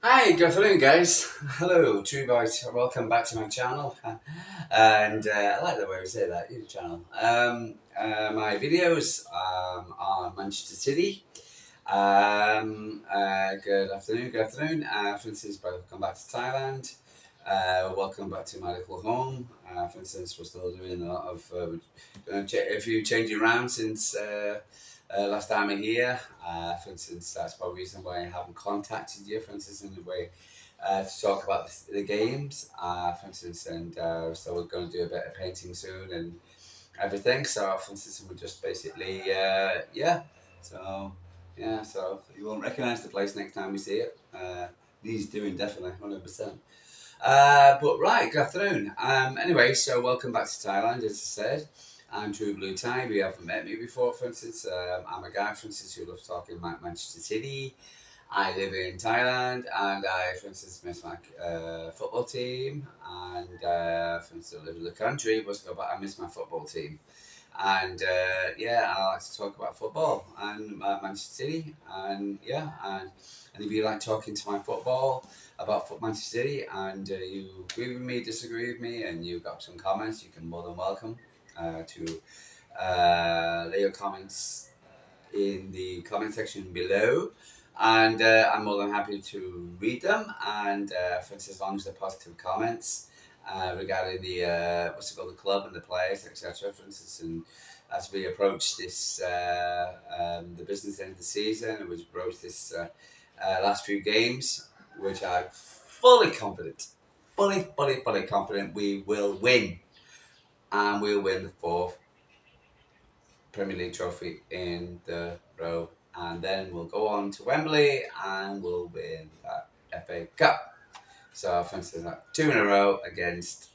Hi, good afternoon, guys. Hello, True Boys. Welcome back to my channel. And I like the way we say that, your channel. My videos are Manchester City. Good afternoon, good afternoon. For instance, welcome back to Thailand. Welcome back to my little home. For instance, we're still doing a lot of a few changing around since last time I'm here. For instance, that's probably the reason why I haven't contacted you. For instance, in the way to talk about the games. For instance, and so we're going to do a bit of painting soon and everything. So, for instance, we're just basically yeah. So so you won't recognise the place next time we see it. He's doing definitely 100%. But right, good afternoon. Anyway, so welcome back to Thailand, as I said. I'm True Blue Thai. We haven't met me before, for instance. I'm a guy, for instance, who loves talking about Manchester City. I live in Thailand, and I, for instance, miss my football team. And for instance, I live in the country, but I miss my football team. And I like to talk about football and Manchester City, and and if you like talking to my football about Manchester City, and you agree with me, disagree with me, and you've got some comments, you can more than welcome to lay your comments in the comment section below. And I'm more than happy to read them. And for instance, as long as they're positive comments regarding the the club and the players, etc. For instance, and as we approach this the business end of the season, and we approach this last few games, which I'm fully confident we will win, and we'll win the fourth Premier League trophy in the row, and then we'll go on to Wembley and we'll win that FA Cup. So, for instance, two in a row against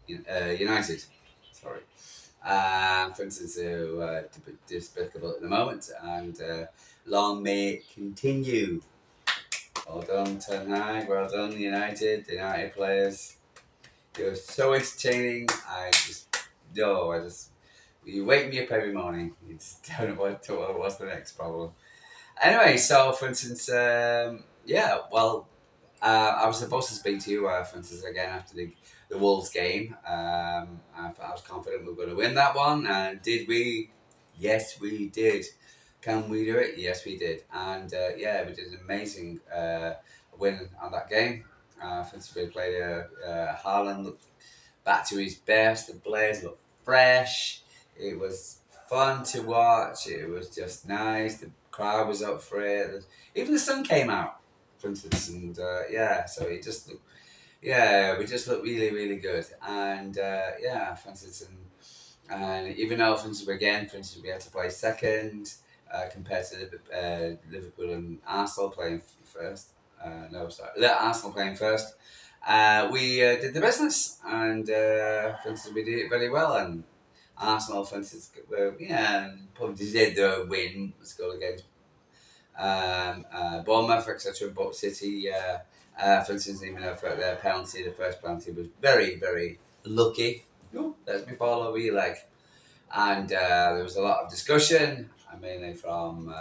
United. Sorry. For instance, despicable at the moment, and long may it continue. Well done, Ten Hag. Well done, United. The United players. It was so entertaining. I just, you wake me up every morning. You just don't know what's the next problem. Anyway, so for instance, I was supposed to speak to you, for instance, again after the Wolves game. I was confident we were going to win that one, and did we? Yes, we did. Can we do it? Yes, we did. And we did an amazing win on that game. For instance, we played Haaland looked back to his best. The players looked fresh. It was fun to watch. It was just nice. The crowd was up for it. Even the sun came out, for instance, and so it just looked, we just looked really, really good. And for instance, and even though, for instance, for instance, we had to play second compared to Liverpool and Arsenal playing first. No, sorry, Arsenal playing first. We did the business, and for instance, we did it very well. And Arsenal, for instance, probably did the win, score against Bournemouth, etc. But City, for instance, even though for their penalty, the first penalty was very, very lucky. No, let me follow over your leg. And there was a lot of discussion, mainly from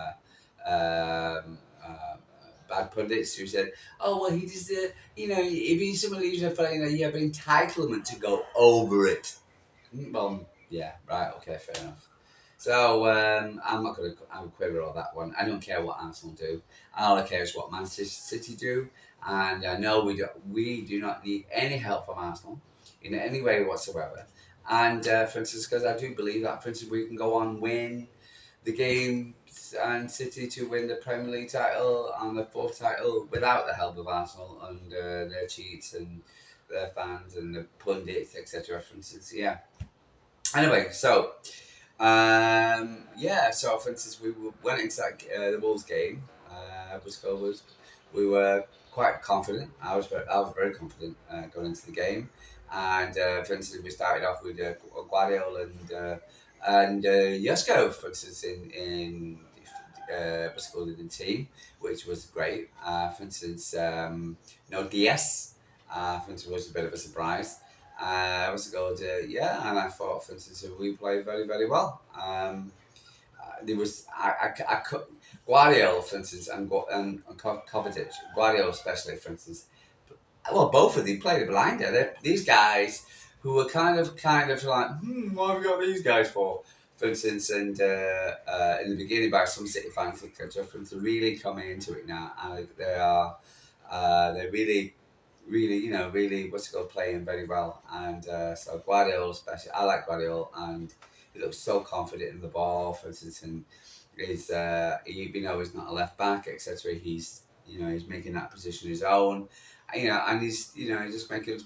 bad pundits who said, "Oh well, he just, if he's someone who's a you have an entitlement to go over it." Well, yeah, right, okay, fair enough. So I'm not going to quiver on that one. I don't care what Arsenal do. All I care is what Manchester City do. And I know we do not need any help from Arsenal in any way whatsoever. And for instance, because I do believe that, for instance, we can go on win the game and City to win the Premier League title and the fourth title without the help of Arsenal and their cheats and their fans and the pundits, etc. For instance, yeah. Anyway, so so for instance, went into the Wolves game. We were quite confident. I was very confident going into the game, and for instance, we started off with Guardiola and Josko, for instance, in in the team, which was great. For instance, no DS, for instance, was a bit of a surprise. What's it called? And I thought, for instance, we played very, very well. there was I could Guardiola, for instance, and Kovacic, Guardiola especially, for instance. Well, both of them played a blinder. These guys who were kind of like, what have we got these guys for? For instance, and in the beginning by some City fans, etc., for them to really come into it now, and they're really, really, really what's it called, playing very well. And so Guardiola, especially, I like Guardiola, and he looks so confident in the ball, for instance, and he's not a left back, etc. He's making that position his own, and he's just making.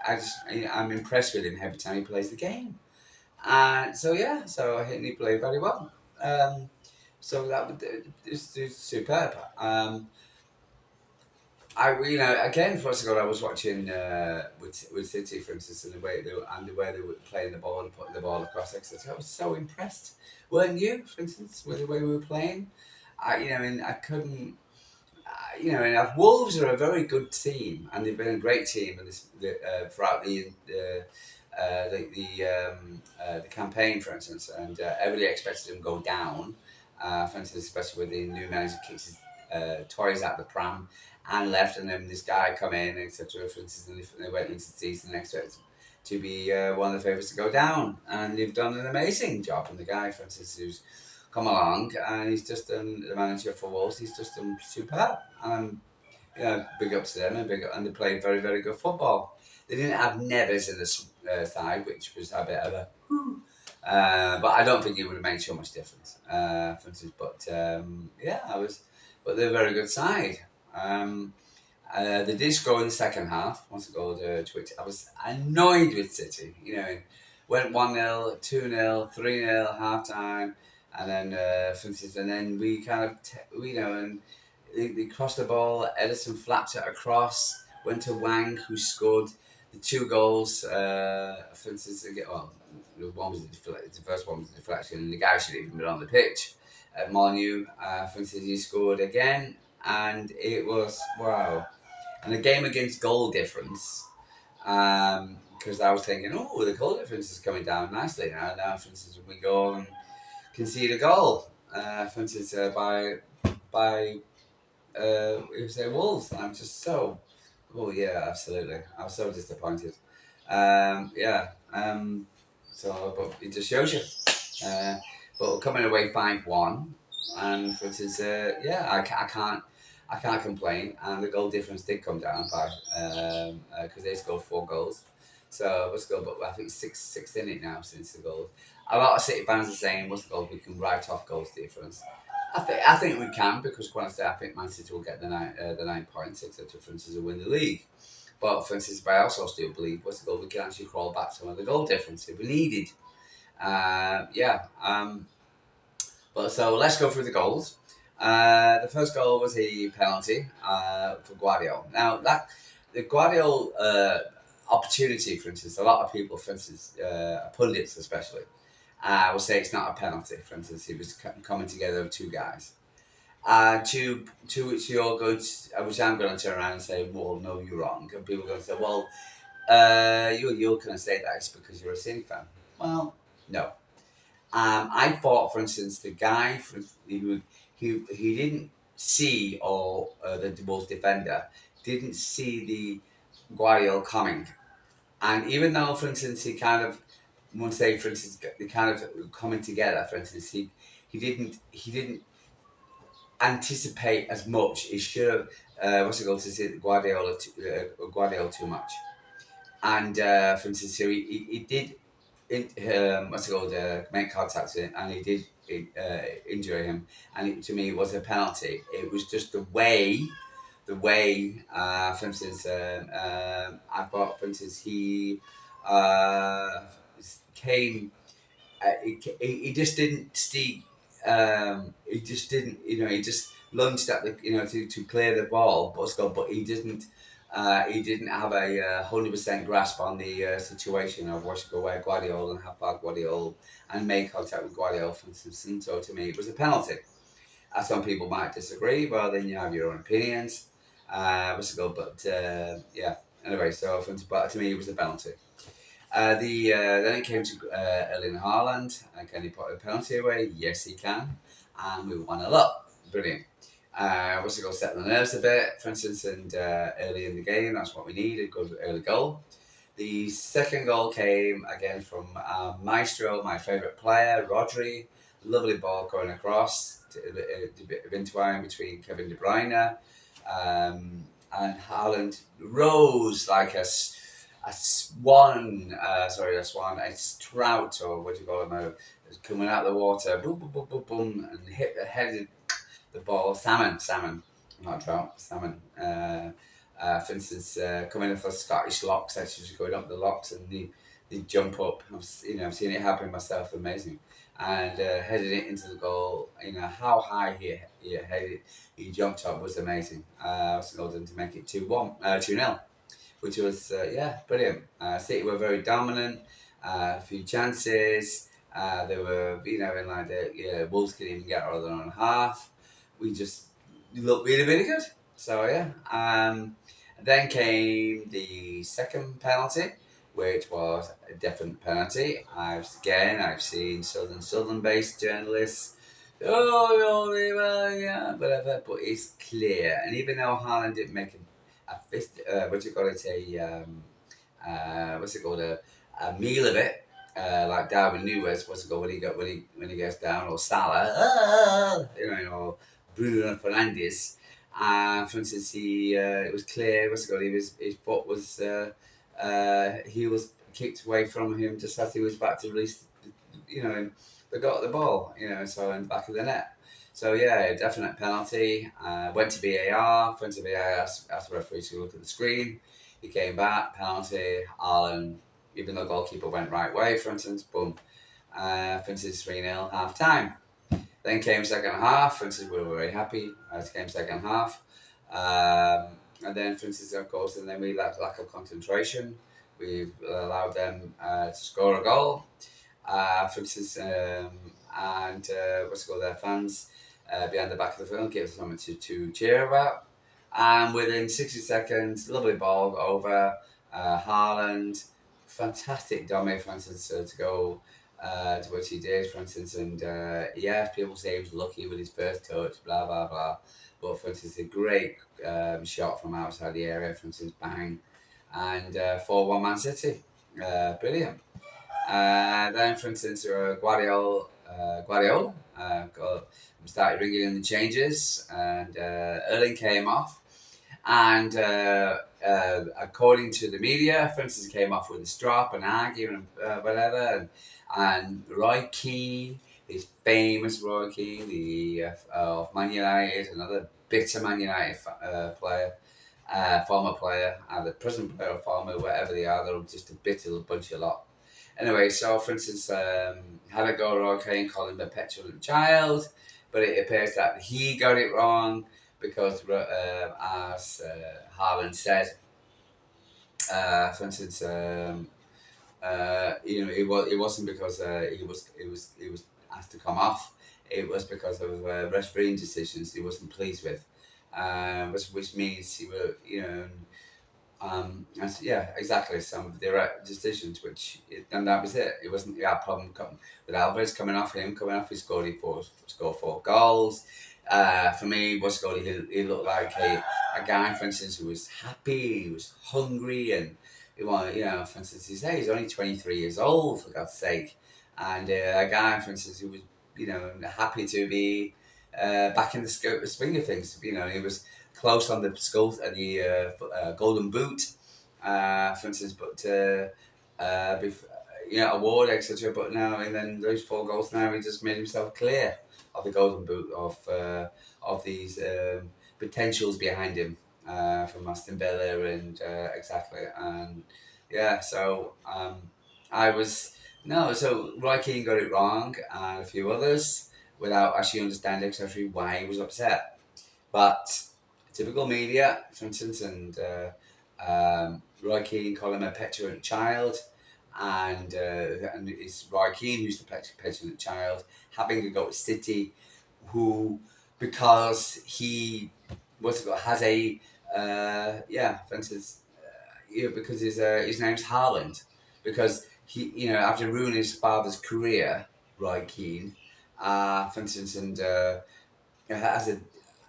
I'm impressed with him every time he plays the game. And so yeah, so I think he played very well. So it's superb. Again, first of all, I was watching with City, for instance, and the way they were playing the ball and putting the ball across, etc. I was so impressed. Weren't you, for instance, with the way we were playing? I couldn't. And Wolves are a very good team, and they've been a great team throughout the campaign, for instance. And everybody expected them to go down, for instance, especially when the new manager kicks his toys out the pram and left, and then this guy come in, etc. For instance, and they went into the season next to be one of the favourites to go down, and they've done an amazing job. And the guy, for instance, who's come along, and he's just done the manager for Wolves. He's just done superb, and big ups to them, and they played very, very good football. They didn't have Neves in the side, which was a bit of a. But I don't think it would have made so much difference. For instance, but but they're a very good side. They did score in the second half. Once it goal to which I was annoyed with City. Went 1-0, 2-0, 3-0 half time, and then for instance, and then we kind of and they crossed the ball. Edison flapped it across. Went to Wang, who scored the two goals. For instance, the one was the first one was a deflection, and the guy should have even been on the pitch. Molyneux, for instance, he scored again, and it was wow. And the game against goal difference, because I was thinking, oh, the goal difference is coming down nicely now. Now, for instance, we go and concede a goal, for instance, by you say Wolves. I'm just so, oh yeah, absolutely. I was so disappointed. Yeah. But it just shows you. But coming away 5-1, and for instance, I can't complain. And the goal difference did come down by because they scored 4 goals. So what's the goal? But I think six in it now since the goal. A lot of City fans are saying, "What's the goal? We can write off goals difference." I think we can, because quite honestly, I think Man City will get the 9 points, etc. For instance, to win the league. But for instance, I also still believe what's the goal? We can actually crawl back to the goal difference if we needed. Yeah. But so let's go through the goals. The first goal was a penalty for Guardiola. Now the Guardiola opportunity, for instance, a lot of people, for instance, pundits especially, will say it's not a penalty. For instance, it was coming together of two guys. To which you're going to, which I'm going to turn around and say, well, no, you're wrong. And people are going to say, well, you're going to say that it's because you're a City fan. Well, no. I thought, for instance, the guy he didn't see, or the Wolves defender didn't see the Guardiola coming, and even though, for instance, he kind of, once they, for instance, they kind of coming together, for instance, he didn't anticipate as much. He should have what's it called, to see Guardiola too much. And for instance, here he did what's it called, make contact with him, and he did injure him, and to me it was a penalty. It was just the way for instance, I thought, for instance, he came, he just didn't see, he just didn't, he just lunged at the, to clear the ball, but he didn't have a 100% grasp on the situation of what should go where Guardiola, and how far Guardiola, and make contact with Guardiola, for instance. And so to me, it was a penalty. Some people might disagree. Well, then you have your own opinions. What's it called? But yeah. Anyway, so but to me, it was a penalty. Then it came to Erling Haaland. Can he put a penalty away? Yes, he can. And we won a lot. Brilliant. What's it called? Set the nerves a bit, for instance, and early in the game. That's what we need, a good early goal. The second goal came again from Maestro, my favourite player, Rodri. Lovely ball going across, a bit of intertwine between Kevin De Bruyne and Haaland rose like a swan, a swan, a trout, or what do you call him, coming out of the water, boom, boom, boom, boom, boom, and hit the head the ball, salmon, not trout, salmon. For instance, coming off the Scottish locks, actually just going up the locks and they jump up. I've seen it happen myself, amazing. And headed it into the goal. How high he headed, he jumped up was amazing. Was golden to make it 2-1, 2-0, which was brilliant. City were very dominant, a few chances. They were, in like Wolves couldn't even get out of their own half. We just looked really, really good. So yeah. Then came the second penalty, which was a different penalty. I've seen Southern based journalists. Oh, well, yeah, whatever. But it's clear, and even though Haaland didn't make a fist, what you call it, what's it called, a meal of it, like Darwin Nunes, what's it called when he gets down, or Salah, or Bruno Fernandes. For instance, it was clear, what's it called, his foot was, he was kicked away from him just as he was about to release, they got the ball, so in the back of the net. So yeah, definite penalty. Went to VAR. Went to VAR. Asked the referee to look at the screen. He came back. Penalty. Ireland. Even though the goalkeeper went right way, for instance, boom. For instance, 3-0 half time. Then came second half. For instance, we were very happy. As came second half. And then, for instance, of course, and then we lack of concentration. We allowed them to score a goal. For instance, and what's it called, their fans behind the back of the field give us something to cheer about. And within 60 seconds, lovely ball over. Haaland, fantastic dummy, for instance, to go to what he did, for instance. And people say he was lucky with his first touch, blah, blah, blah. But for instance, a great shot from outside the area, for instance, bang. And 4-1 Man City. Brilliant. Then, for instance, Guardiola started ringing in the changes, and Erling came off. And according to the media, for instance, came off with a strop and arguing and whatever. And Roy Keane, his famous Roy Keane, of Man United, another bitter Man United player, former player, either present player or former, whatever they are, they're just a bitter bunch of lot. Anyway, so for instance, had a go Roy Keane, called him a petulant child, but it appears that he got it wrong because, as Haaland said, for instance, it wasn't because he was asked to come off. It was because of refereeing decisions he wasn't pleased with, which means he were exactly. Some of the right decisions, and that was it. It wasn't a problem with Alvarez coming off him. Coming off, he scored four goals. For me, what's goal? He looked like a guy, for instance, who was happy, he was hungry, and he wanted, for instance, he's only 23 years old, for God's sake, and a guy, for instance, who was, happy to be back in the swing of things. He was close on the Golden Boot, for instance, but award, etc. But now, and then those 4 goals now, he just made himself clear of the Golden Boot of these potentials behind him from Aston Villa and exactly, and yeah, so I was no, so Roy Keane got it wrong and a few others without actually understanding exactly why he was upset. But typical media, for instance, and Roy Keane called him a petulant child, and it's Roy Keane who's the petulant child, having to go to City, who, because he has a for instance, because his name's Haaland. because he, after ruining his father's career, Roy Keane, for instance, and as a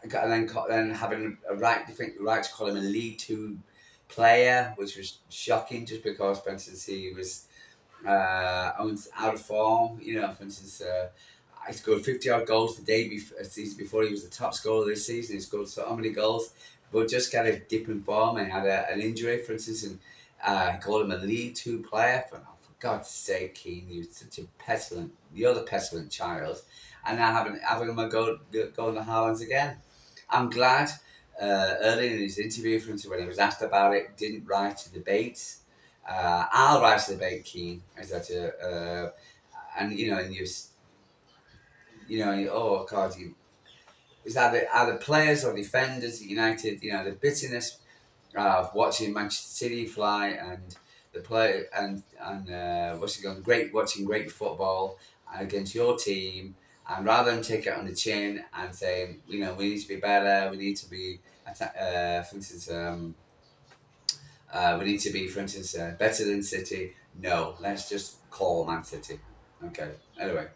then having a right, I think, right to call him a League Two player, which was shocking, just because, for instance, he was out of form. For instance, I scored 50 odd goals the season before. He was the top scorer this season. He scored so many goals, but just got a dip in form and had an injury, for instance, and called him a League Two player. For God's sake, Keane, you're the pestilent child, and now having him go in the Highlands again. I'm glad. Early in his interview, for instance, when he was asked about it, didn't rise to the bait. I'll rise to the bait, Keane. Is that and oh God, it's either players or defenders at United. The bitterness of watching Manchester City fly and the play and what's it going great watching great football against your team, and rather than take it on the chin and saying we need to be better, we need to be for instance we need to be, for instance, better than City. No, let's just call Man City. Okay. Anyway,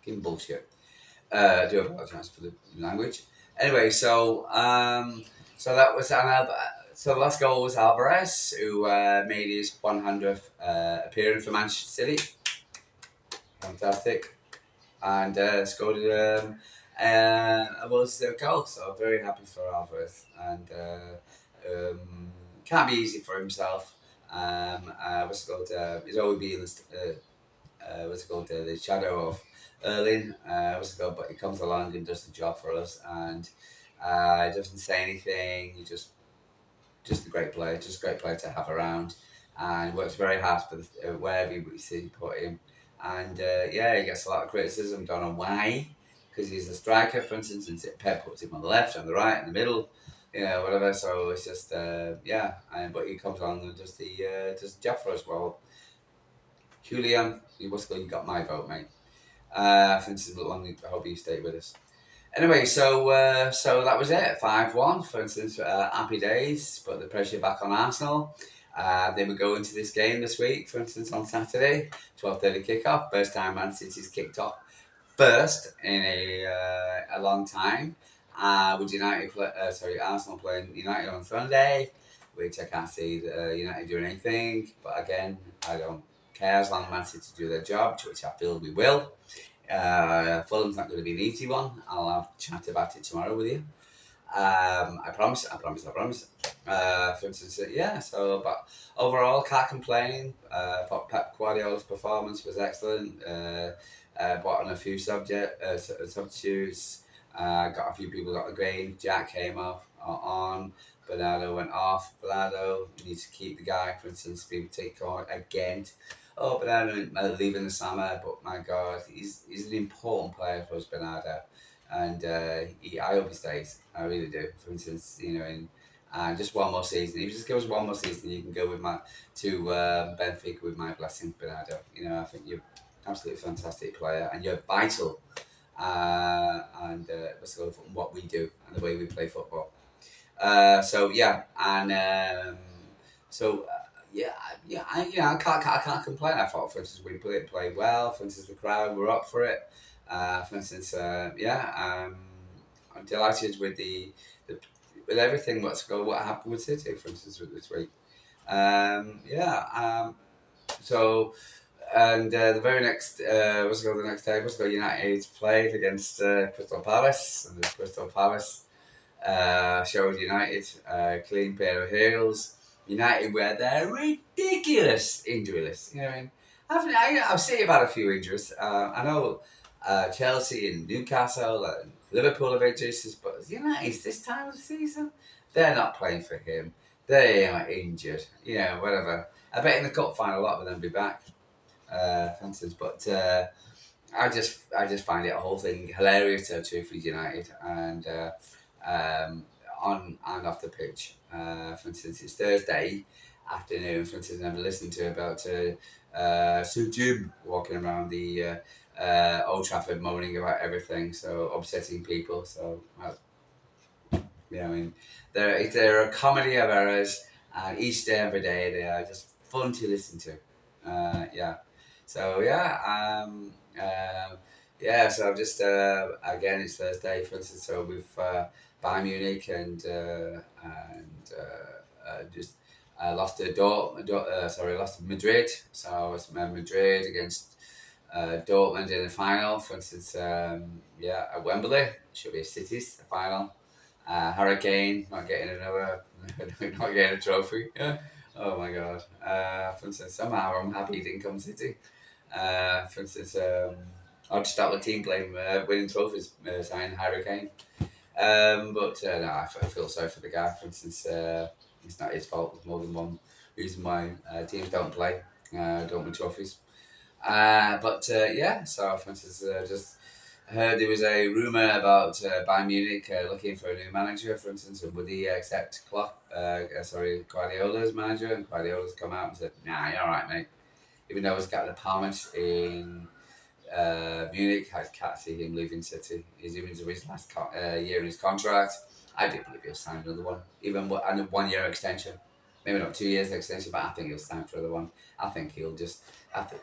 give bullshit. I do apologise for the language. Anyway, so that was so the last goal was Alvarez, who made his 100th appearance for Manchester City. Fantastic, and scored was the goal. So very happy for Alvarez, and can't be easy for himself. What's it called? He's always been what's it called? The shadow of Erling. What's it called? But he comes along and does the job for us, and he doesn't say anything. He just a great player, just a great player to have around, and he works very hard for wherever we see put him. And yeah, he gets a lot of criticism. Don't know why, because he's a striker, for instance, and Pep puts him on the left, on the right, in the middle, whatever. So it's just yeah. But he comes on and does the job for us well. Julian, you got my vote, mate. For instance, long. I hope you stay with us. Anyway, so that was it. 5-1, for instance. Happy days. Put the pressure back on Arsenal. They would go into this game this week, for instance, on Saturday, 12:30 kickoff. First time Man City's kicked off first in a long time. With Arsenal playing United on Sunday, which I can't see United doing anything. But again, I don't care as long as Man City do their job, which I feel we will. Fulham's not going to be an easy one. I'll have a chat about it tomorrow with you. I promise. For instance, yeah. So, but overall, can't complain. Pep Guardiola's performance was excellent. Brought on a few substitutes. Got a few people got the green. Jack came off on. Bernardo went off. Bernardo, you need to keep the guy. For instance, people take on again. Oh, Bernardo leaving the summer, but my God, he's an important player for us, Bernardo, and I hope he stays. I really do. For instance, in just one more season. If you just give us one more season, you can go with Benfica with my blessing, Bernardo. I think you're absolutely fantastic player, and you're vital. And what we do and the way we play football. So yeah, and so yeah, I can't complain. I thought, for instance, we played well. For instance, the crowd were up for it. For instance, I'm delighted with the with everything. What happened with City, for instance, with this week. Yeah. So. And the very next, the next day? United played against Crystal Palace, and Crystal Palace showed United clean pair of heels. United were their ridiculous injury list. I've seen about a few injuries. I know Chelsea and Newcastle and Liverpool have injuries, but United this time of the season, they're not playing for him. They are injured. Whatever. I bet in the cup final, a lot of them will be back. For instance, but I just find it a whole thing hilarious to cheer for United and on and off the pitch. For instance, it's Thursday afternoon. For instance, I've listened to about Sir Jim walking around the Old Trafford moaning about everything, so upsetting people. So they're a comedy of errors, and each day, every day, they are just fun to listen to. Yeah. So yeah, yeah. So I've just again, it's Thursday, for instance. So we've Bayern Munich and just lost to sorry, lost to Madrid. So it's Madrid against Dortmund in the final. For instance, yeah, at Wembley should be a City's final. Hurricane not getting another, not getting a trophy. Yeah. Oh my god. For instance, somehow I'm happy he didn't come City. For instance, I'll just start the team playing winning trophies, signing Hurricane. But no, I feel sorry for the guy. For instance, it's not his fault. There's more than one reason why teams don't play, don't win trophies. But yeah, so for instance, just heard there was a rumor about Bayern Munich looking for a new manager. For instance, and would he accept Guardiola's manager? And Guardiola's come out and said, "Nah, you're all right, mate." Even though he's got an apartment in Munich, I can't see him leaving City. He's even to his last year in his contract. I do believe he'll sign another one, even and a 1 year extension. Maybe not 2 years extension, but I think he'll sign for another one. I think he'll just,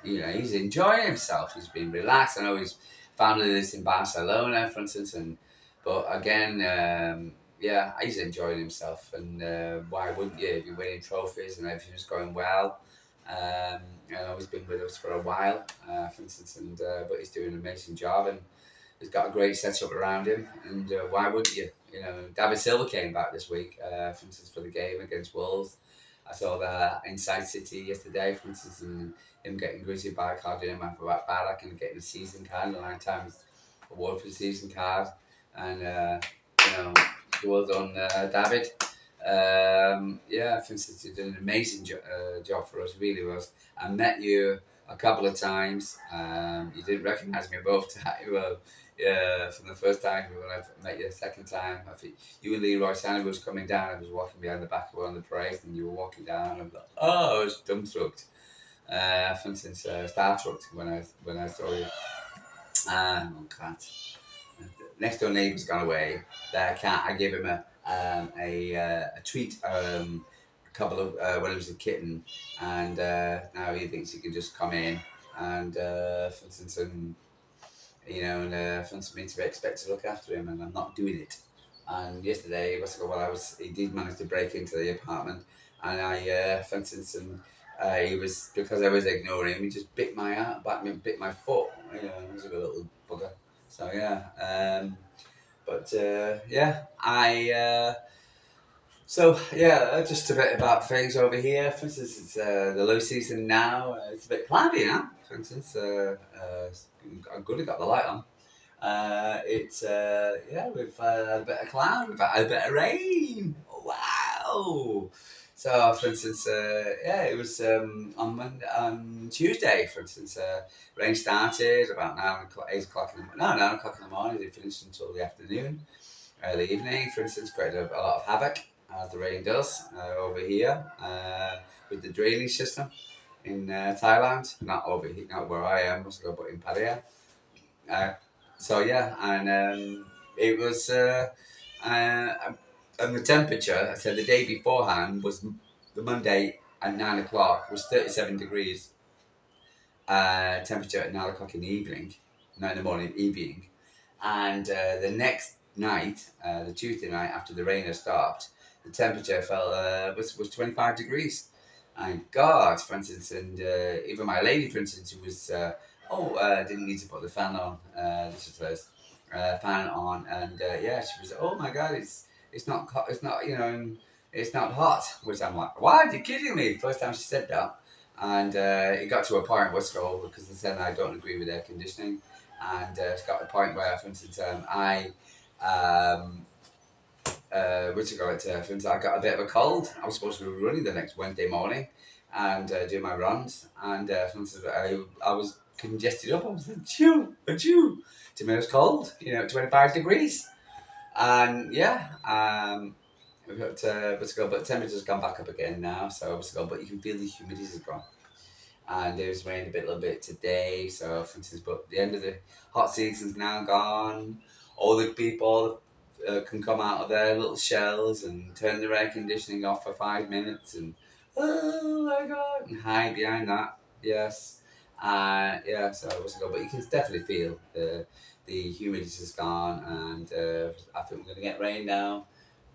he's enjoying himself. He's been relaxed. I know his family lives in Barcelona, for instance, but again, yeah, he's enjoying himself. And why wouldn't you if you're winning trophies and everything's going well? I know he's been with us for a while, for instance, but he's doing an amazing job and he's got a great setup around him. And why wouldn't you? You know, David Silva came back this week, for instance, for the game against Wolves. I saw that Inside City yesterday, for instance, and him getting greeted by Cardinal Barak and getting a season card, a 9 times award for the season card. And, you know, well done, David. Yeah, for instance, you did an amazing job for us, really was. I met you a couple of times. You didn't recognise me both times. Well, yeah, from the first time when I met you the second time, I think you and Leroy Sander was coming down. I was walking behind the back of one of the parades, and you were walking down. And I was like, oh, I was dumbstruck. For instance, Star Trek when I saw you. Oh, God. Next door neighbour's gone away. Their cat, I gave him a treat a couple of when he was a kitten, and now he thinks he can just come in and for instance, and for instance, me to be expected to look after him, and I'm not doing it. And yesterday, he did manage to break into the apartment, and for instance, and he was because I was ignoring him, he just bit my foot. He was a little bugger. So yeah, yeah, just a bit about things over here. For instance, it's the low season now. It's a bit cloudy now. For instance, I'm good. I got the light on. We've had a bit of cloud. We've had a bit of rain. Wow. So, for instance, it was on Tuesday. For instance, rain started about 9 o'clock, 8 o'clock in the no 9 o'clock in the morning. It finished until the afternoon, early evening. For instance, created a lot of havoc as the rain does over here with the drainage system in Thailand. Not over here, not where I am, but in Pattaya. Uh, it was, and the temperature. So the day beforehand was the Monday at 9 o'clock was 37 degrees. Temperature at 9 o'clock in the evening, 9 in the morning, evening, and the next night, the Tuesday night after the rain had stopped, the temperature was 25 degrees. And God, for instance, and even my lady, for instance, who was didn't need to put the fan on. This is first fan on, and she was oh my God, it's not it's not it's not hot. Which I'm like, what? Are you kidding me? First time she said that. And it got to a point where because they said I don't agree with air conditioning, and it's got to a point where, for instance, for instance, I got a bit of a cold. I was supposed to be running the next Wednesday morning, and do my runs, and for instance, I was congested up. I was like, achoo. To me, it was cold. 25 degrees, and but temperature's gone back up again now. So but you can feel the humidity's gone. And it was rained a little bit today. So, for instance, but the end of the hot season's now gone. All the people can come out of their little shells and turn their air conditioning off for 5 minutes and oh my God, and hide behind that. Yes. Yeah, so what's it called? But you can definitely feel the humidity's gone, and I think we're going to get rain now,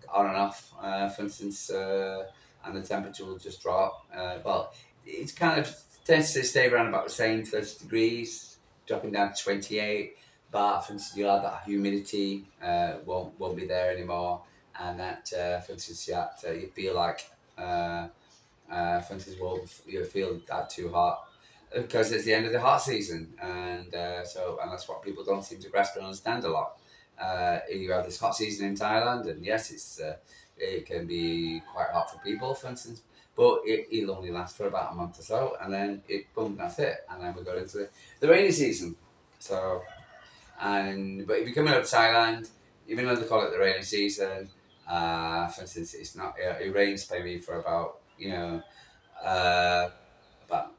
on and off, for instance, and the temperature will just drop. Well, it's kind of tends to stay around about the same 30 degrees, dropping down to 28. But for instance, you'll have that humidity won't be there anymore, and that for instance, yeah, you feel like. For instance, won't you feel that too hot because it's the end of the hot season, and and that's what people don't seem to grasp and understand a lot. You have this hot season in Thailand, and yes, it can be quite hot for people, for instance, but it'll only last for about a month or so, and then boom, that's it, and then we go into the rainy season. So, but if you come out of Thailand, even though they call it the rainy season, for instance, it's not. It rains maybe for about about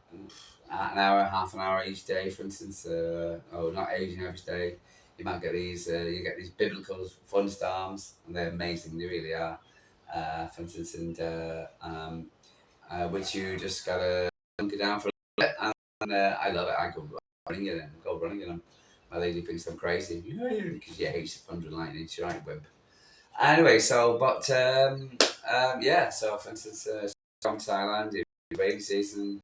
an hour, half an hour each day, for instance. Oh, not aging every day. You might get these. You get these biblical thunderstorms, and they're amazing. They really are. For instance, which you just gotta dunk it down for a little bit, and I love it. I go running in them. My lady thinks I'm crazy, because yeah, hates thunder and lightning. She's right, wimp. Anyway, yeah. So, for instance, from Thailand, in rainy season,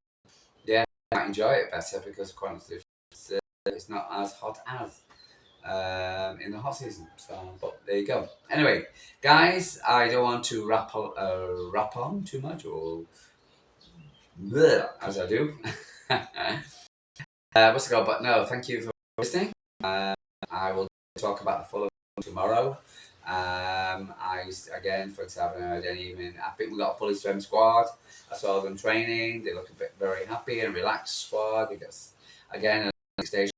yeah, I might enjoy it better because quite honestly, it's not as hot as in the hot season. So, but there you go. Anyway, guys, I don't want to wrap on too much or bleh, as I do. What's it called? But no, thank you for listening. I will talk about the Fulham tomorrow. Again, for example, I didn't even. I think we got a fully strength squad. I saw them training. They look a bit very happy and relaxed squad because again, at the stage,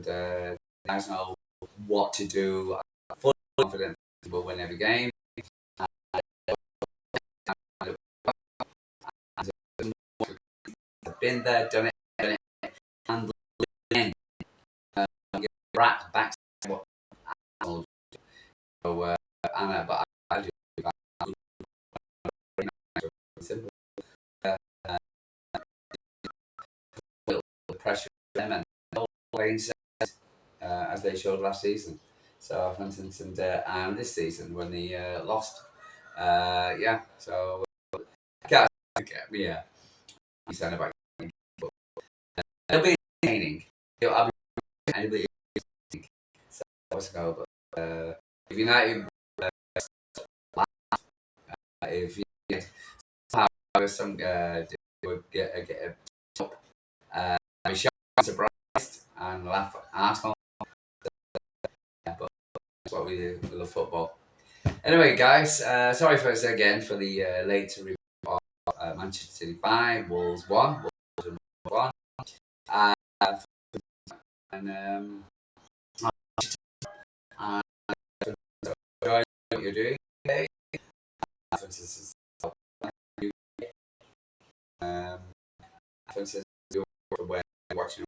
guys know what to do. I'm fully confident we'll win every game. I've been there, done it, and again, back what so, but I do simple the pressure on them and playing as they showed last season. So, for instance, and this season when they lost, yeah. So, yeah, yeah. You said about it'll be entertaining. I'll be entertaining. So, what's it called? But if United, if you somehow some would get a top, I'm surprised and laugh at Arsenal. Yeah, but that's what we love football. Anyway, guys, sorry for again for the late review of Manchester City 5, Wolves 1. Wolves 1. Uh, and uh, enjoy what you're doing today. This is um, for instance, from where you're watching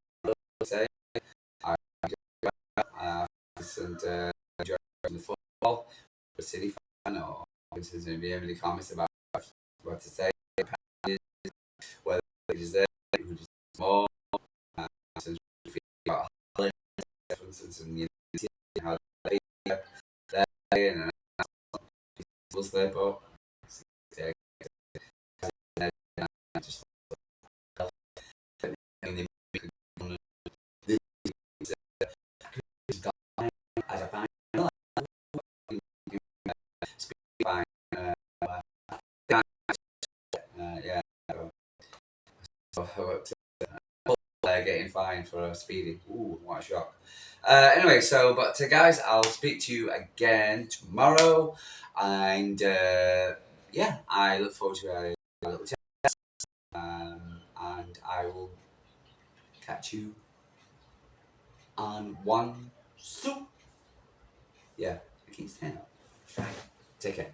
say, I and enjoy the football, the City fan, or for instance, if you have any comments about what to say, whether it is there, who is more, since we feel about Holland, for instance, and you know, how they play and was there, but just as a fan, fine, yeah. So, getting fined for speeding. Ooh, what a shock. Anyway, but guys, I'll speak to you again tomorrow, and yeah, I look forward to a little chat, and I will catch you on one. So, yeah, I keep saying that. Take care.